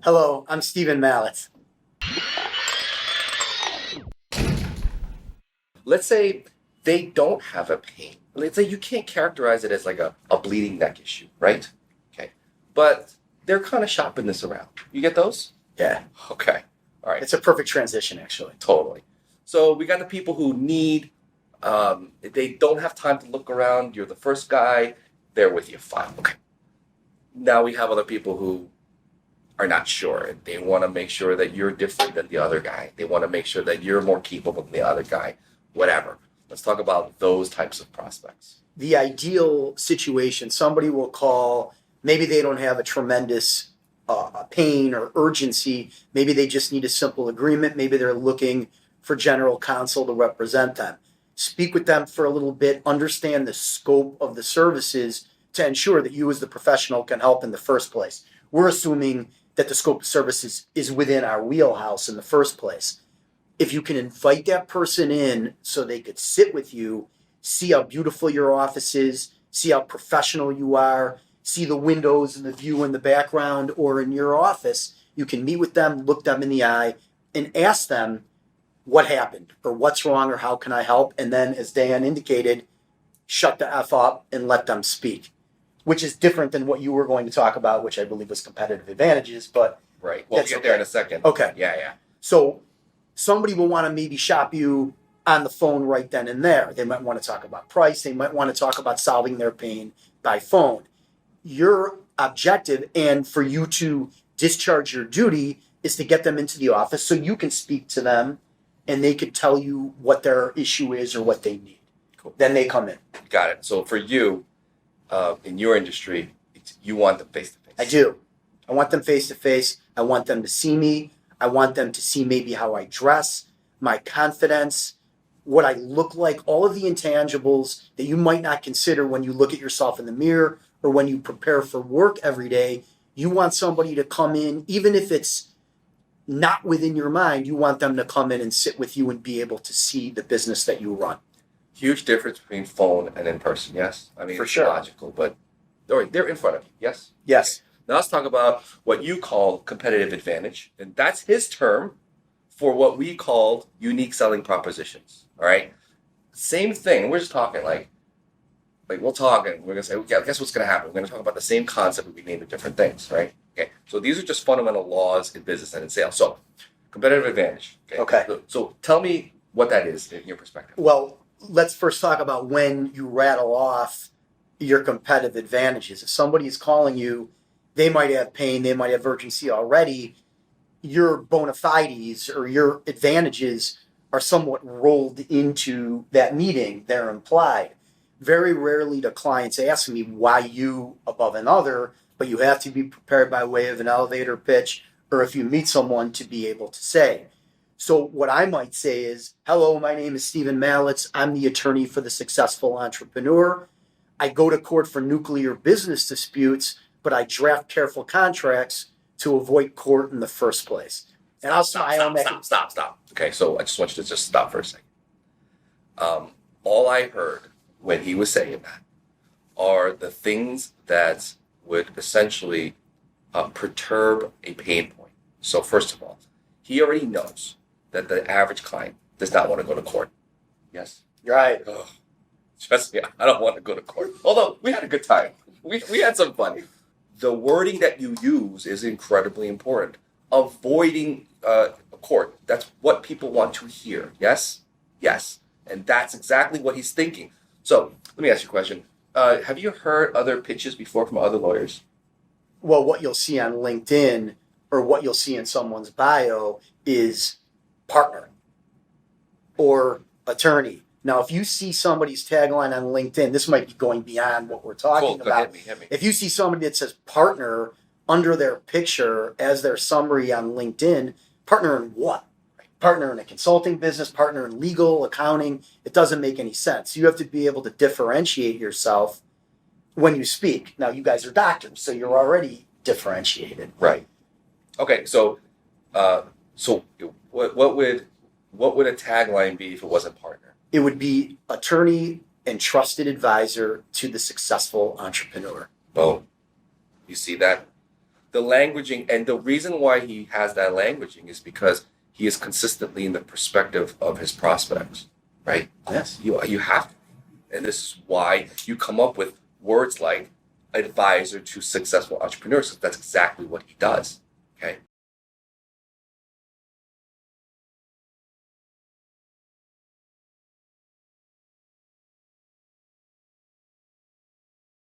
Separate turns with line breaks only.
Hello, I'm Stephen Malitz.
Let's say they don't have a pain. Let's say you can't characterize it as like a bleeding neck issue, right? Okay. But they're kind of shopping this around. You get those?
Yeah,
Okay. All right.
it's a perfect transition, actually.
Totally. So we got the people who need, they don't have time to look around. You're the first guy. They're with you. Fine. Okay. Now we have other people who are not sure. They want to make sure that you're different than the other guy. They want to make sure that you're more capable than the other guy. Whatever. Let's talk about those types of prospects.
The ideal situation, somebody will call, maybe they don't have a tremendous pain or urgency. Maybe they just need a simple agreement. Maybe they're looking for general counsel to represent them. Speak with them for a little bit, understand the scope of the services to ensure that you as the professional can help in the first place. We're assuming that the scope of services is within our wheelhouse in the first place. If you can invite that person in so they could sit with you, see how beautiful your office is, see how professional you are, see the windows and the view in the background or in your office, you can meet with them, look them in the eye, and ask them what happened or what's wrong or how can I help. And then, as Dan indicated, shut the F up and let them speak, which is different than what you were going to talk about, which I believe was competitive advantages. But
Right. We'll get there in a second.
Okay.
Yeah.
So somebody will want to maybe shop you on the phone right then and there. They might want to talk about price. They might want to talk about solving their pain by phone. Your objective and for you to discharge your duty is to get them into the office so you can speak to them and they could tell you what their issue is or what they need.
Cool.
Then they come in.
Got it. So for you, in your industry, you want them face to face.
I do. I want them face to face. I want them to see me. I want them to see maybe how I dress, my confidence, what I look like, all of the intangibles that you might not consider when you look at yourself in the mirror or when you prepare for work every day. You want somebody to come in, even if it's not within your mind, you want them to come in and sit with you and be able to see the business that you run.
Huge difference between phone and in person, yes? I mean,
For
it's
sure.
logical, but they're in front of you, yes?
Yes.
Now let's talk about what you call competitive advantage. And that's his term for what we called unique selling propositions. All right. Same thing. We're just talking like we'll talk and we're gonna say, okay, guess what's gonna happen? We're gonna talk about the same concept, but we name it different things, right? Okay. So these are just fundamental laws in business and in sales. So competitive advantage.
Okay.
So tell me what that is in your perspective.
Well, let's first talk about when you rattle off your competitive advantages. If somebody is calling you, they might have pain, they might have urgency already. Your bona fides or your advantages are somewhat rolled into that meeting. They're implied. Very rarely do clients ask me why you above another, but you have to be prepared by way of an elevator pitch or if you meet someone to be able to say. So what I might say is, hello, my name is Stephen Malitz. I'm the attorney for the successful entrepreneur. I go to court for nuclear business disputes, but I draft careful contracts to avoid court in the first place. And I'll
Stop. Okay, so I just want you to just stop for a second. All I heard when he was saying that are the things that would essentially perturb a pain point. So first of all, he already knows that the average client does not want to go to court. Yes?
You're right.
Ugh. Trust me, I don't want to go to court. Although we had a good time. We had some fun. The wording that you use is incredibly important. Avoiding a court. That's what people want to hear. Yes? Yes. And that's exactly what he's thinking. So let me ask you a question. Have you heard other pitches before from other lawyers?
Well, what you'll see on LinkedIn or what you'll see in someone's bio is partner or attorney. Now, if you see somebody's tagline on LinkedIn, this might be going beyond what we're talking about.
Hit me.
If you see somebody that says partner under their picture as their summary on LinkedIn, partner in what? Partner in a consulting business, partner in legal, accounting. It doesn't make any sense. You have to be able to differentiate yourself when you speak. Now, you guys are doctors, so you're already differentiated.
Right. Okay, so what would a tagline be if it wasn't partner?
It would be attorney and trusted advisor to the successful entrepreneur.
Boom. You see that? the languaging, and the reason why he has that languaging is because he is consistently in the perspective of his prospects, right?
Yes.
You have to. And this is why you come up with words like advisor to successful entrepreneurs. That's exactly what he does. Okay.